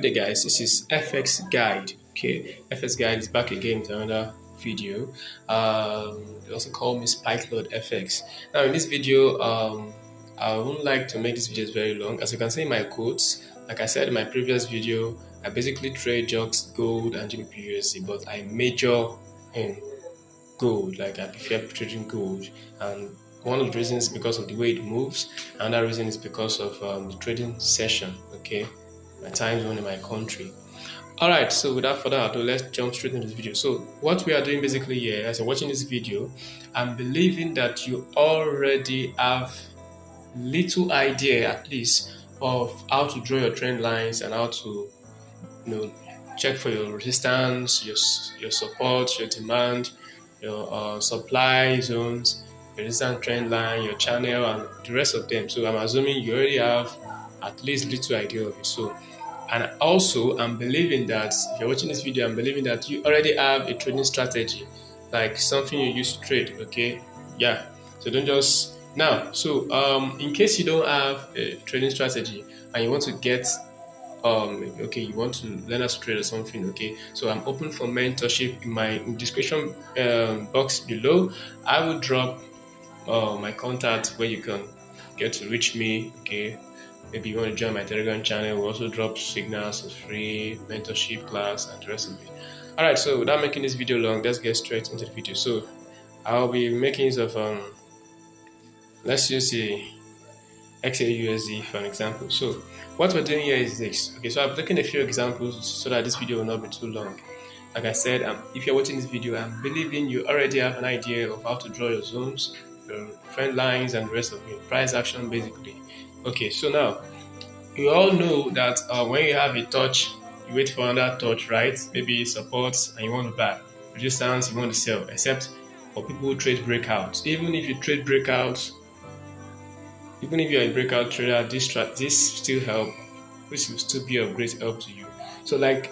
Hey guys, this is FX Guide. Okay, FX Guide is back again with another video. They also call me Spike Lord FX. Now, in this video, I wouldn't like to make this videos very long. As you can see in my quotes, like I said in my previous video, I basically trade just gold and GBP but I major in gold. Like I prefer trading gold, and one of the reasons is because of the way it moves. Another reason is because of the trading session. Okay, my time zone in my country. All right, so without further ado, let's jump straight into this video. So what we are doing basically here, as you're watching this video, I'm believing that you already have little idea, at least, of how to draw your trend lines and how to, check for your resistance, your support, your demand, your supply zones, your resistance trend line, your channel, and the rest of them. So I'm assuming you already have at least little idea of it. So, and also I'm believing that if you're watching this video, I'm believing that you already have a trading strategy, like something you use to trade. Okay, yeah. So don't just now. So in case you don't have a trading strategy and you want to get okay, you want to learn how to trade or something, okay, so I'm open for mentorship. In my description box below, I will drop my contact where you can get to reach me. Okay, maybe you want to join my Telegram channel. We also drop signals of free mentorship class and the rest of it. All right, so without making this video long, let's get straight into the video. So I'll be making use of let's use the XAUSD for an example. So what we're doing here is this. Okay, so I've taken a few examples so that this video will not be too long. Like I said, if you're watching this video, I'm believing you already have an idea of how to draw your zones, your trend lines, and the rest of it. Price action, basically. Okay, so now you all know that when you have a touch, you wait for another touch, right? Maybe support and you want to buy, resistance, you want to sell. Except for people who trade breakouts. Even if you trade breakouts, even if you're a breakout trader, this still help. This will still be of great help to you. So like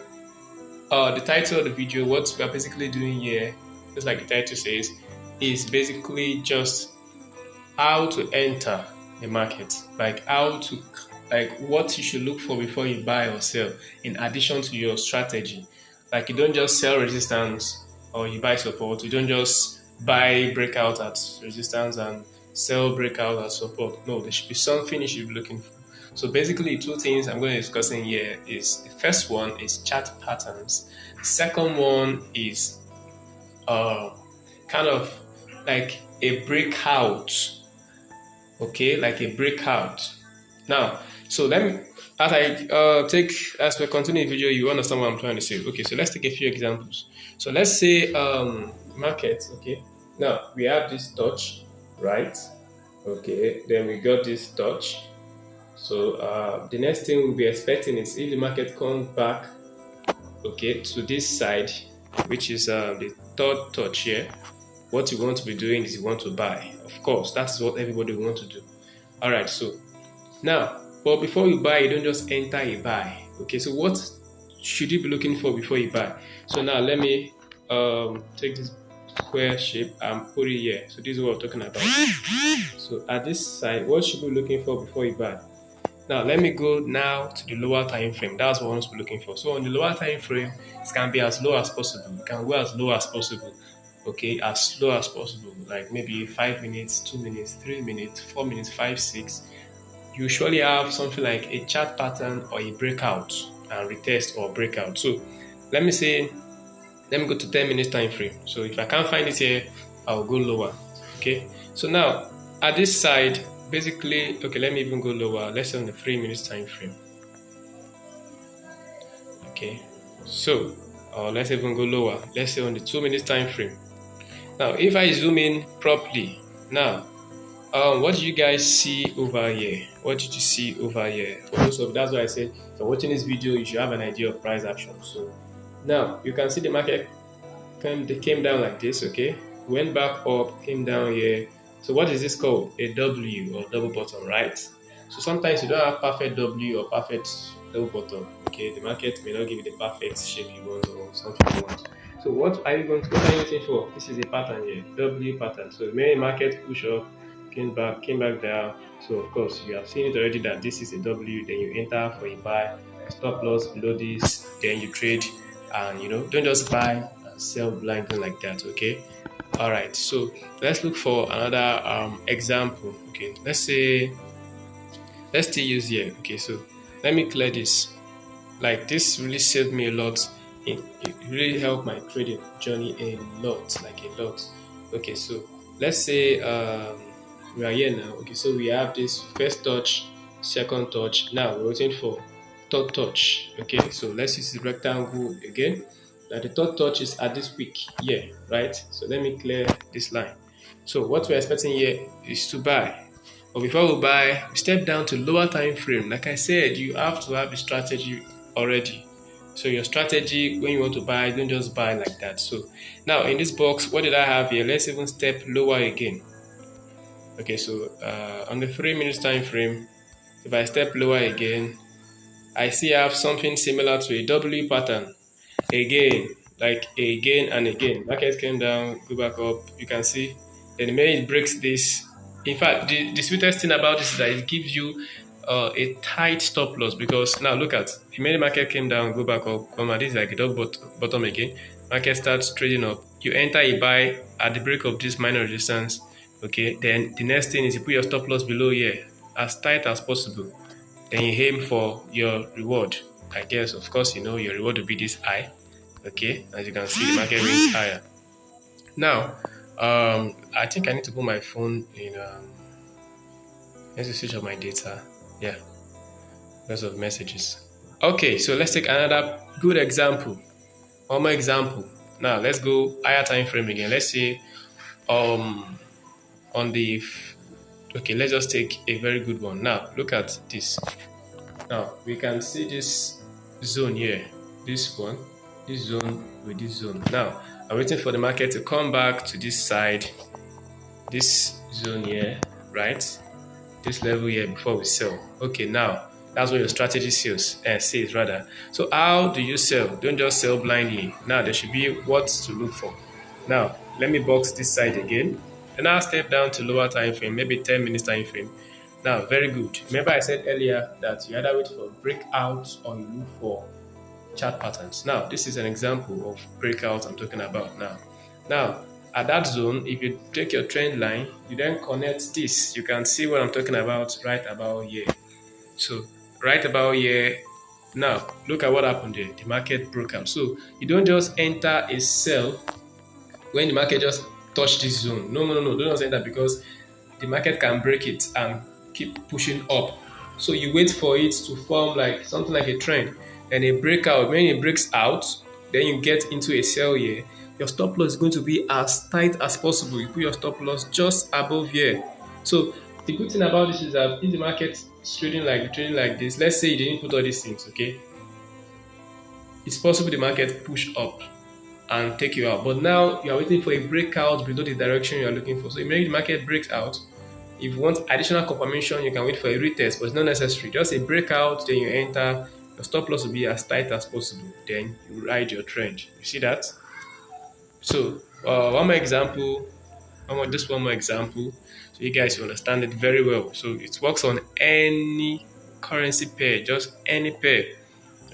the title of the video, what we are basically doing here, just like the title says, is basically just how to enter the market, like what you should look for before you buy or sell, in addition to your strategy. Like you don't just sell resistance or you buy support. You don't just buy breakout at resistance and sell breakout at support. No, there should be something you should be looking for. So basically, two things I'm going to discuss in here is the first one is chart patterns. The second one is kind of like a breakout. Okay, like a breakout. Now, so let me as we continue the video, you understand what I'm trying to say. Okay, so let's take a few examples. So let's say market. Okay, now we have this touch, right? Okay, then we got this touch. So the next thing we'll be expecting is if the market comes back, okay, to this side, which is the third touch here. What you want to be doing is you want to buy. Of course, that's what everybody wants to do. All right, so now, but before you buy, you don't just enter a buy. Okay, so what should you be looking for before you buy? So now let me take this square shape and put it here. So this is what we're talking about. So at this side, what should you be looking for before you buy? Now let me go now to the lower time frame. That's what I want to be looking for. So on the lower time frame, it can be as low as possible. It can go as low as possible. Okay, as slow as possible, like maybe 5 minutes, 2 minutes, 3 minutes, 4 minutes, 5, 6. You usually have something like a chart pattern or a breakout and retest or breakout. So let me go to 10 minutes time frame. So if I can't find it here, I'll go lower. Okay, so now at this side, basically, okay, let me even go lower. Let's say on the 3 minutes time frame. Okay, so let's even go lower. Let's say on the 2 minutes time frame. Now, if I zoom in properly, now, what do you guys see over here? What did you see over here? Also, that's why I said, if you're watching this video, you should have an idea of price action. So now you can see the market came down like this, okay? Went back up, came down here. So what is this called? A W or double bottom, right? So sometimes you don't have perfect W or perfect double bottom, okay? The market may not give you the perfect shape you want or something you want. So what are you looking for? This is a pattern here, W pattern. So the main market push up, came back down. So of course you have seen it already that this is a W, then you enter for a buy stop loss below this, then you trade, and don't just buy and sell blindly like that. Okay. All right. So let's look for another example. Okay. Let's still use here. Okay. So let me clear this. Like this really saved me a lot. It really helped my trading journey a lot, like a lot. Okay, so let's say we are here now. Okay, so we have this first touch, second touch. Now we're waiting for third touch. Okay, so let's use the rectangle again. Now the third touch is at this week here, right? So let me clear this line. So what we're expecting here is to buy. But before we buy, we step down to lower time frame. Like I said, you have to have a strategy already. So your strategy when you want to buy, don't just buy like that. So now in this box, what did I have here? Let's even step lower again. Okay, so on the 3 minutes time frame, if I step lower again, I see I have something similar to a W pattern. Again, like again and again. Market came down, go back up. You can see. Then the minute it breaks this, in fact, the sweetest thing about this is that it gives you a tight stop loss, because now look at the minute market came down, go back up, come out. This is like a double bottom again. Market starts trading up. You enter a buy at the break of this minor resistance. Okay, then the next thing is you put your stop loss below here as tight as possible. Then you aim for your reward. I guess, of course, your reward will be this high. Okay, as you can see, the market rings higher. Now, I think I need to put my phone in. Let's switch off my data. Yeah, because of messages. Okay, so let's take another good example. One more example. Now let's go higher time frame again. Let's say, on the. Okay, let's just take a very good one. Now look at this. Now we can see this zone here. This one, this zone with this zone. Now I'm waiting for the market to come back to this side, this zone here, right? This level here before we sell. Okay, now that's what your strategy says rather. So how do you sell? Don't just sell blindly. Now there should be what to look for. Now let me box this side again. Then I'll step down to lower time frame, maybe 10 minutes time frame. Now, very good. Remember I said earlier that you either wait for breakouts or you look for chart patterns. Now, this is an example of breakouts I'm talking about now. Now, at that zone, if you take your trend line, you then connect this. You can see what I'm talking about right about here. So, right about here, now, look at what happened there. The market broke out. So, you don't just enter a sell when the market just touch this zone. No, don't just enter, because the market can break it and keep pushing up. So you wait for it to form like something like a trend and a breakout. When it breaks out, then you get into a sell here. Your stop loss is going to be as tight as possible. You put your stop loss just above here. So the good thing about this is that if the market is trading like this, let's say you didn't put all these things, okay, it's possible the market push up and take you out. But now you are waiting for a breakout below the direction you are looking for. So immediately the market breaks out, if you want additional confirmation, you can wait for a retest, but it's not necessary. Just a breakout, then you enter. Your stop loss will be as tight as possible. Then you ride your trend. You see that? So one more example. Just one more example, so you guys will understand it very well. So it works on any currency pair, just any pair.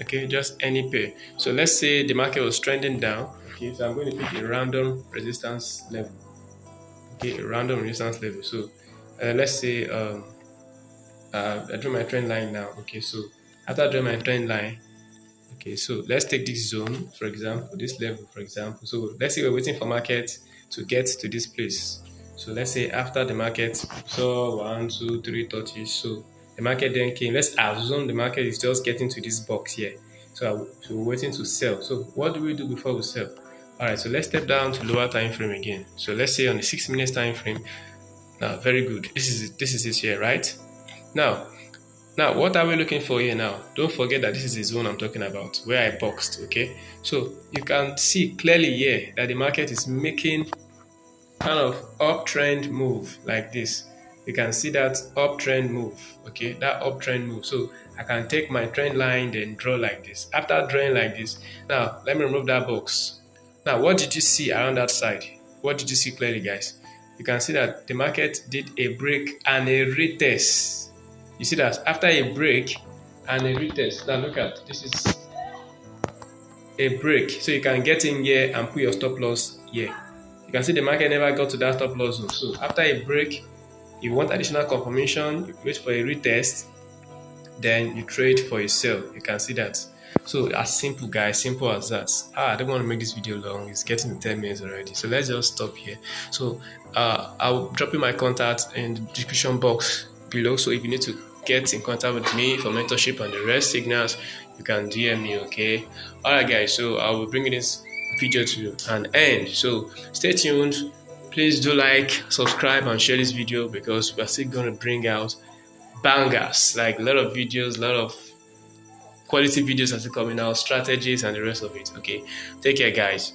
Okay, just any pair. So let's say the market was trending down. Okay, so I'm going to pick a random resistance level. Okay, a random resistance level. So let's say I draw my trend line now. Okay, so after I draw my trend line, okay, so let's take this zone, for example, this level, for example. So let's say we're waiting for market to get to this place. So let's say after the market saw 1, 2, 3 touches, so the market then came. Let's assume the market is just getting to this box here. So we're waiting to sell. So what do we do before we sell? All right, so let's step down to lower time frame again. So let's say on the 6 minutes time frame. Now, very good. This is it here, right? Now, what are we looking for here now? Don't forget that this is the zone I'm talking about, where I boxed, okay? So you can see clearly here that the market is making kind of uptrend move like this. You can see that uptrend move, okay? That uptrend move. So I can take my trend line, then draw like this. After drawing like this, now let me remove that box. Now, what did you see around that side? What did you see clearly, guys? You can see that the market did a break and a retest. You see that after a break, and a retest. Now look at this is a break, so you can get in here and put your stop loss here. You can see the market never got to that stop loss zone. So after a break, you want additional confirmation, you wait for a retest, then you trade for a sell. You can see that. So as simple, guys, simple as that. I don't want to make this video long. It's getting to 10 minutes already. So let's just stop here. So I'll drop you my contact in the description box below. So if you need to get in contact with me for mentorship and the rest signals, you can DM me, okay? Alright guys, so I will bring this video to an end. So stay tuned. Please do like, subscribe, and share this video because we're still going to bring out bangers, like a lot of videos, a lot of quality videos are still coming out, strategies and the rest of it. Okay, take care guys.